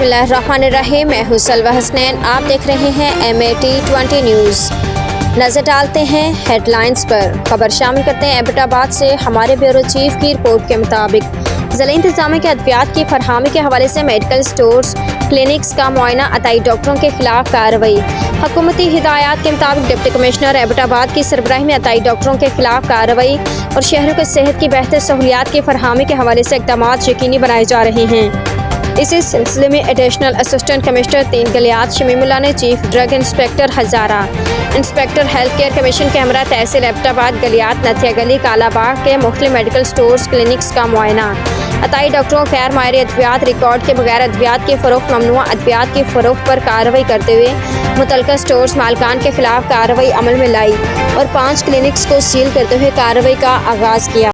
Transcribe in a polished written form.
बिस्मिल्लाहिर्रहमानिर्रहीम। मैं हूं सलवा हसनैन। आप देख रहे हैं MAT20 न्यूज़। नज़र डालते हैं हेडलाइंस पर। खबर शामिल करते हैं एबटाबाद से। हमारे ब्यूरो चीफ की रिपोर्ट के मुताबिक ज़िला इंतज़ामिया के अद्वियात की फरहमी के हवाले से मेडिकल स्टोर्स क्लिनिक्स का मुआयना अताई डॉक्टरों के खिलाफ कार्रवाई। हुकूमती हिदायत के मुताबिक डिप्टी कमिश्नर एबटाबाद की सरबराही में अताई डॉक्टरों के खिलाफ कार्रवाई और शहरों के सेहत की बेहतर सहूलियात की फरहमी के हवाले से इक़दाम यकीनी बनाए जा रहे हैं। इसी सिलसिले में एडिशनल असिस्टेंट कमिश्नर 3 गलियात शमीमुल्लाह ने चीफ ड्रग इंस्पेक्टर हज़ारा, इंस्पेक्टर हेल्थ केयर कमीशन के हमरा तहसील एबटाबाद गलियात नथिया गली कालाबाग के मुख्तलिफ मेडिकल स्टोर्स क्लिनिक्स का मुआयना। अताई डॉक्टरों गैर माहिर अद्वियात रिकॉर्ड के बगैर अद्वियात की फ़रोख्त ममनुआ अद्वियात की फ़रोख्त पर कार्रवाई करते हुए मुतल्लिका स्टोर्स मालिकान के खिलाफ कार्रवाई अमल में लाई और 5 क्लिनिक्स को सील करते हुए कार्रवाई का आगाज़ किया।